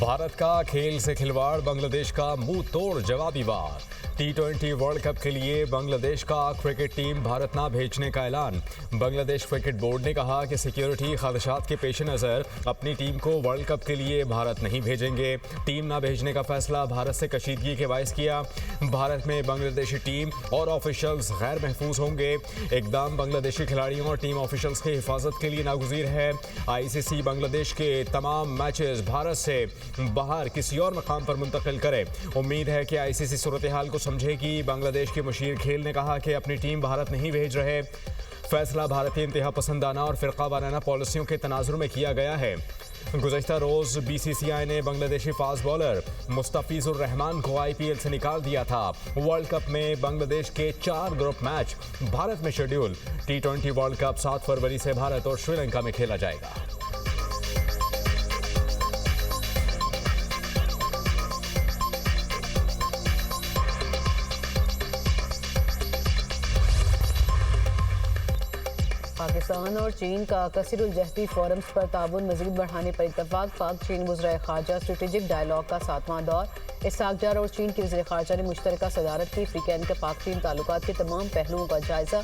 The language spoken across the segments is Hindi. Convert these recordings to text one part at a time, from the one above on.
भारत का खेल से खिलवाड़, बांग्लादेश का मुंह तोड़ जवाबी वार। T20 वर्ल्ड कप के लिए बांग्लादेश का क्रिकेट टीम भारत ना भेजने का ऐलान। बांग्लादेश क्रिकेट बोर्ड ने कहा कि सिक्योरिटी खदशात के पेश नज़र अपनी टीम को वर्ल्ड कप के लिए भारत नहीं भेजेंगे। टीम ना भेजने का फैसला भारत से कशीदगी के बायस किया। भारत में बांग्लादेशी टीम और ऑफिशियल्स गैर महफूज होंगे। इकदाम बांग्लादेशी खिलाड़ियों और टीम ऑफिशियल्स की हिफाजत के लिए नागुज़ीर है। ICC बांग्लादेश के तमाम मैचेस भारत से बाहर किसी और मकाम पर मुंतकिल करे। उम्मीद है कि ICC सूरत हाल को समझेगी। बांग्लादेश के मशीर खेल ने कहा कि अपनी टीम भारत नहीं भेज रहे। फैसला भारतीय इंतहा पसंदाना और फिरका वाराना पॉलिसियों के तनाजुर में किया गया है। गुज़श्ता रोज़ BCCI ने बांग्लादेशी फास्ट बॉलर मुस्तफिजुर रहमान को IPL से निकाल दिया था। वर्ल्ड कप में बांग्लादेश के 4 ग्रुप मैच भारत में शेड्यूल। T20 वर्ल्ड कप 7 फरवरी से भारत और श्रीलंका में खेला जाएगा। पाकिस्तान और चीन का कसीरुल-जहदी फोरम्स पर ताउन मज़ीद बढ़ाने पर इत्तफाक। पाक चीन वज़ीर ख़ारजा स्ट्रेटेजिक डायलॉग का 7वां दौर। इसहाक डार और चीन के वज़ीर ख़ारजा ने मुश्तरका सदारत की। फ्रीकैन के पाक चीन ताल्लुकात के तमाम पहलुओं का जायज़ा।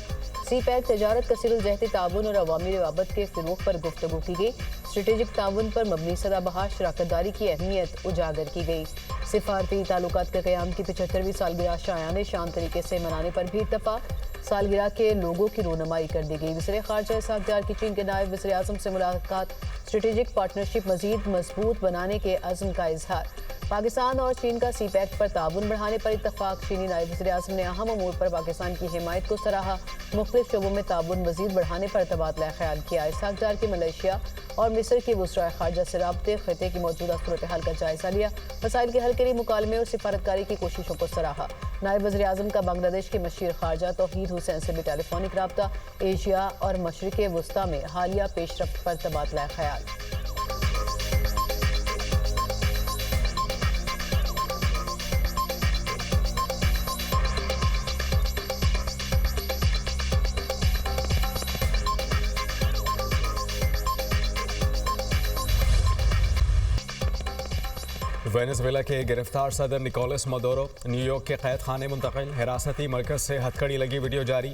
CPEC तजारत, कसीरुल-जहदी ताउन और अवामी रवाबत के फ़रोग़ पर गुफ्तगू की गई। स्ट्रेटेजिक ताउन पर मबनी सदाबहार शराकतदारी की अहमियत उजागर की गई। सिफारती ताल्लुकात के क़याम की 75वीं सालगिरह शायाने शान तरीके से मनाने पर भी इत्तफाक। सालगिरह के लोगों की रोनुमाई कर दी गई। वज़ीर ख़ारजा इसहाक डार की चीन के नायब वज़ीर आज़म से मुलाकात। स्ट्रेटेजिक पार्टनरशिप मज़ीद मजबूत बनाने के अज़्म का इजहार। पाकिस्तान और चीन का CPEC पर ताउन बढ़ाने पर इत्तफाक। चीनी नायब वज़ीर आज़म ने अहम अमूर पर पाकिस्तान की हिमायत को सराहा। मुख्तलिफ शोबों में ताउन मज़ीद बढ़ाने पर तबादला ख्याल किया। इसहाक डार के मलेशिया और मिस्र के वज़ीर ख़ारजा से राब्ते, ख़िते की मौजूदा सूरत हाल का जायज़ा लिया। मसाइल के हल के लिए मुकालमे और सिफारतकारी की कोशिशों को सराहा। नायब वज़ीर आज़म का बांग्लादेश के मशीर ख़ारजा तौहीद हुसैन से भी टेलीफोनिक रब्ता। एशिया और मशरिक़ वस्ता में हालिया पेशरफ्त पर तबादला ख्याल। वेनेजुएला के गिरफ्तार सदर निकोलस मदुरो न्यूयॉर्क के कैद खाने मुंतकिल। हिरासती मरकज से हथकड़ी लगी वीडियो जारी।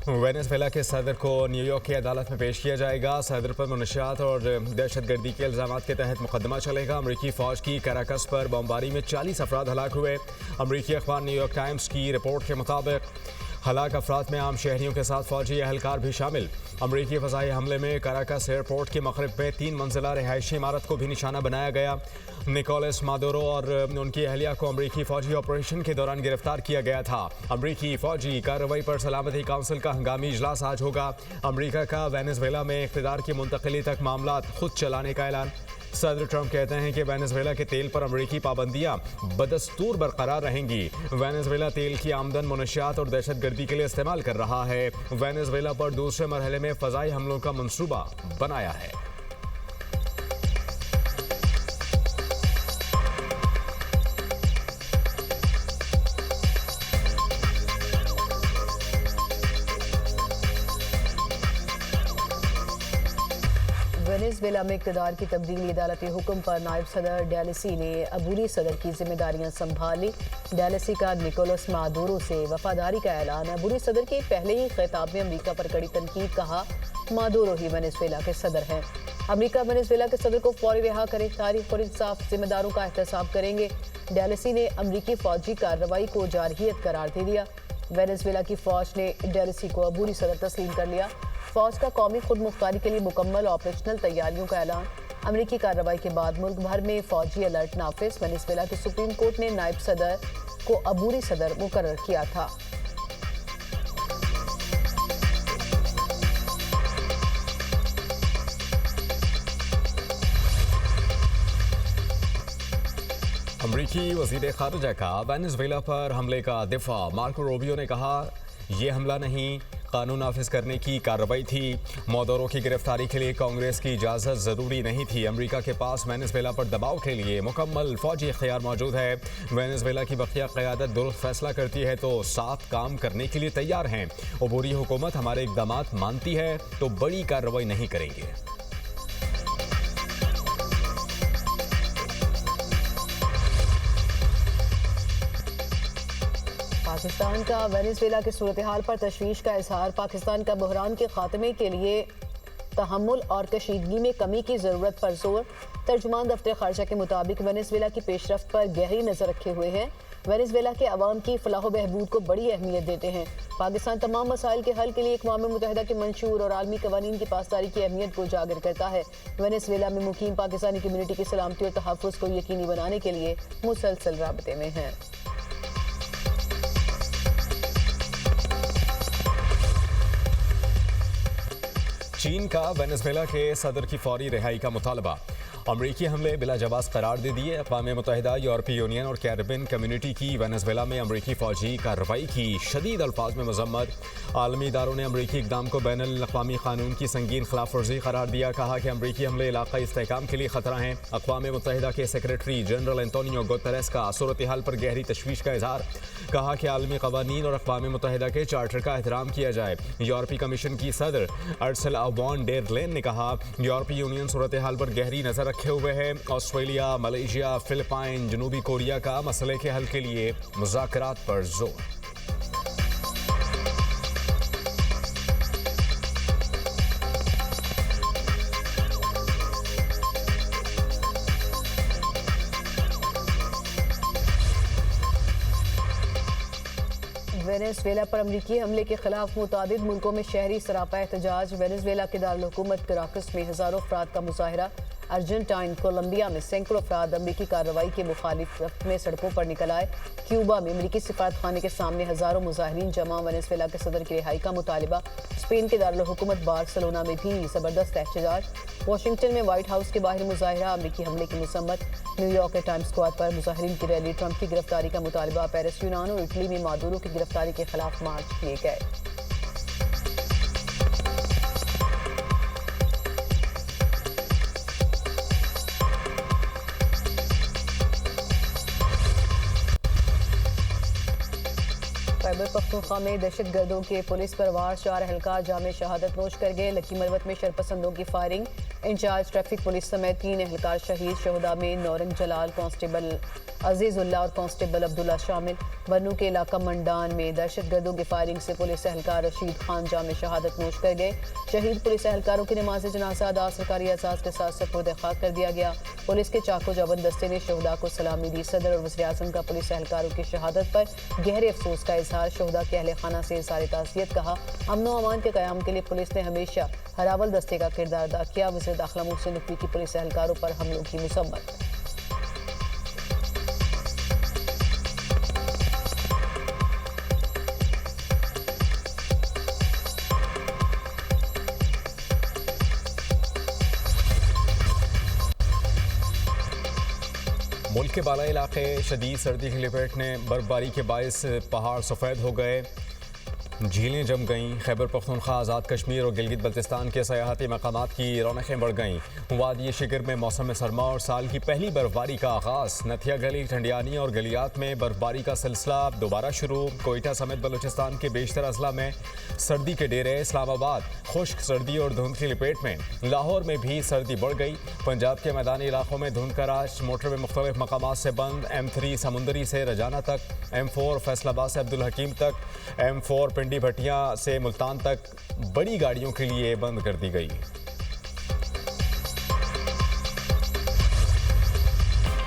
वेनेजुएला के सदर को न्यूयॉर्क की अदालत में पेश किया जाएगा। सदर पर मुनशियात और दहशतगर्दी के इल्ज़ाम के तहत मुकदमा चलेगा। अमरीकी फ़ौज की कराकस पर बमबारी में 40 अफराद हलाक हुए। अमरीकी अखबार न्यूयॉर्क टाइम्स की रिपोर्ट के मुताबिक हलाक अफराद में आम शहरियों के साथ फौजी एहलकार भी शामिल। अमरीकी फ़ज़ाई हमले में कराकस एयरपोर्ट के मग़रिब में 3 मंजिला रिहायशी इमारत को भी निशाना बनाया गया। निकोलस मादुरो और उनकी अहलिया को अमरीकी फ़ौजी ऑपरेशन के दौरान गिरफ्तार किया गया था। अमरीकी फ़ौजी कार्रवाई पर सलामती काउंसिल का हंगामी इजलास आज होगा। अमरीका का वेनेजुएला में इक़्तिदार की मुंतकिली तक मामला खुद चलाने का ऐलान। सदर ट्रंप कहते हैं कि वेनेजुएला के तेल पर अमरीकी पाबंदियां बदस्तूर बरकरार रहेंगी। वेनेजुएला तेल की आमदन मुनशियात और दहशतगर्दी के लिए इस्तेमाल कर रहा है। वेनेजुएला पर दूसरे मरहले में फ़ज़ाई हमलों का मंसूबा बनाया है। वेनेजुएला में इक़्तिदार की तब्दीली। अदालती हुक्म पर नायब सदर डेलेसी ने अबूरी सदर की जिम्मेदारियां संभाली। डेलेसी का निकोलस मादुरो से वफादारी का ऐलान। अबूरी सदर के पहले ही खिताब में अमरीका पर कड़ी तनकीद। कहा, मादुरो ही वेनेजुएला के सदर हैं। अमरीका वेनेजुएला के सदर को फौरी रिहा करे। तारीख और इंसाफ जिम्मेदारों का एहतसाब करेंगे। डेलेसी ने अमरीकी फौजी कार्रवाई को जारहियत करार दे दिया। वेनेजुएला की फौज ने डेलेसी को अबूरी सदर तस्लीम कर लिया। फौज का कौमी खुद मुख्तारी के लिए मुकम्मल ऑपरेशनल तैयारियों का ऐलान। अमरीकी कार्रवाई के बाद मुल्क भर में फौजी अलर्ट नाफिज। वेनेजुएला की सुप्रीम कोर्ट ने नायब सदर को अबूरी सदर मुकर्रर किया था। अमरीकी वज़ीर ख़ारजा का वेनेजुएला पर हमले का दिफा। मार्को रूबियो ने कहा, यह हमला नहीं, कानून नाफिज करने की कार्रवाई थी। मादुरो की गिरफ्तारी के लिए कांग्रेस की इजाज़त ज़रूरी नहीं थी। अमेरिका के पास वेनेजुएला पर दबाव के लिए मुकम्मल फौजी इख्तियार मौजूद है। वेनेजुएला की बक़िया क़यादत दुरुस्त फैसला करती है तो साथ काम करने के लिए तैयार हैं। अबूरी हुकूमत हमारे इक़दामात मानती है तो बड़ी कार्रवाई नहीं करेंगे। पाकिस्तान का वेनेजुएला की सूरत हाल पर तशवीश का इजहार। पाकिस्तान का बहरान के खात्मे के लिए तहम्मुल और कशीदगी में कमी की ज़रूरत पर जोर। तर्जुमान दफ्तर खारजा के मुताबिक वेनेजुएला की पेशरफ्त पर गहरी नज़र रखे हुए हैं। वेनेजुएला के अवाम की फलाह बहबूद को बड़ी अहमियत देते हैं। पाकिस्तान तमाम मसाइल के हल के लिए अक़वाम मुत्तहिदा के मंशूर और आलमी कवानीन की पासदारी की अहमियत को उजागर करता है। वेनेजुएला में मुकीम पाकिस्तानी कम्यूनिटी की सलामती और तहफ़्फ़ुज़ को यकीनी बनाने के लिए मुसलसल राबते में हैं। चीन का वेनेजुएला के सदर की फौरी रिहाई का मुतालबा। अमरीकी हमले बिला जवाब करार दे दिए। अक़वाम मुत्तहिदा, यूरोपीय यूनियन और कैरिबियन कम्यूनिटी की वेनेजुएला में अमरीकी फ़ौजी कार्रवाई की शदीद अल्फाज में मजम्मत। आलमी इदारों ने अमरीकी इक़दाम को बैनुल अक़वामी क़ानून की संगीन खिलाफ वर्जी करार दिया। कहा कि अमरीकी हमले इलाक़ाई इस्तेहकाम के लिए ख़तरा हैं। अक़वाम मुत्तहिदा के सेक्रेटरी जनरल एंटोनियो गुतेरेस का सूरत हाल पर गहरी तशवीश का इजहार। कहा कि आलमी क़वानीन और अक़वाम मुत्तहिदा के चार्टर का एहतराम किया जाए। यूरोपीय कमीशन की सदर अर्सुला वॉन डेर लेन ने कहा यूरोपीय यूनियन सूरत हाल पर गहरी नज़र रखे हुए है। ऑस्ट्रेलिया, मलेशिया, फिलिपाइन, जनूबी कोरिया का मसले के हल के लिए मुज़ाकरात पर जोर। वेनेजुएला पर अमरीकी हमले के खिलाफ मुतादिद मुल्कों में शहरी सरापा एहतजाज। वेनेजुएला के दारुल हुकूमत कराकस में हज़ारों अफराद का मुजाहरा। अर्जेंटाइन, कोलंबिया में सैकड़ों अफराद अमरीकी कार्रवाई के मुखालिफत में सड़कों पर निकल आए। क्यूबा में अमरीकी सिफारत खाने के सामने हज़ारों मुजाहिरीन जमा। वेनेजुएला के सदर की रिहाई का मुतालिबा। स्पेन के दारुल हुकूमत बार्सिलोना में भी ज़बरदस्त एहतजाज। वाशिंगटन में वाइट हाउस के बाहर मुजाहिरा। अमरीकी हमले की मुसम्मत। न्यूयॉर्क के टाइम्स स्क्वायर पर मुजाहिरीन की रैली। ट्रंप की गिरफ्तारी का मुतालिबा। पेरिस, यूनान और इटली में मादुरो की गिरफ्तारी के खिलाफ मार्च किए गए। खैबर पख्तूनख्वा में दहशत गर्दों के पुलिस पर वार। 4 एहलकार जामे शहादत नोश कर गए। लकी मरवत में शरपसंदों की फायरिंग। इंचार्ज ट्रैफिक पुलिस समेत 3 एहलकार शहीद। शहदा में नौरंग जलाल, कांस्टेबल अजीजुल्लाह और कांस्टेबल अब्दुल्ला शामिल। बन्नू के इलाका मंडान में दहशत गर्दों की फायरिंग से पुलिस एहलकार रशीद खान जामे शहादत नोश कर गए। शहीद पुलिस एहलकारों की नमाज जनाजा अदा सरकारी एहसास के साथ सपुर्द खाक कर दिया गया। पुलिस के चाको जबन दस्ते ने शहदा को सलामी दी। सदर और वज़ीर आज़म का पुलिस एहलकारों की शहादत पर गहरे अफसोस का इजहार। शहदा के अहले खाना से इज़हार ताज़ियत कहा। अमन व अमान के क़याम के लिए पुलिस ने हमेशा हरावल दस्ते का किरदार अदा किया। वज़ीर दाखिला मोहसिन नकवी की पुलिस एहलकारों पर हमलों की मुसम्मत। मुल्क के बाला इलाके शदीद सर्दी की लपेट ने बर्फबारी के बायस पहाड़ सफ़ेद हो गए, झीलें जम गईं। खैबर पख्तूनख्वा, आज़ाद कश्मीर और गिलगित बल्तिस्तान के सयाहती मकामात की रौनकें बढ़ गईं। वादी शिगर में मौसम सरमा और साल की पहली बर्फबारी का आगाज़। नथिया गली, ठंडियानी और गलियात में बर्फबारी का सिलसिला दोबारा शुरू। कोयटा समेत बलूचिस्तान के बेशतर अजला में सर्दी के डेरे। इस्लामाबाद खुश्क सर्दी और धुंध की लपेट में। लाहौर में भी सर्दी बढ़ गई। पंजाब के मैदानी इलाकों में धुंध का राज। मोटरवे मुख्तलिफ मकामात से बंद। M3 समुंदरी से रजाना तक, M4 फैसलाबाद से अब्दुल हकीम तक, M4 पिंडी भटिया से मुल्तान तक बड़ी गाड़ियों के लिए बंद कर दी गई।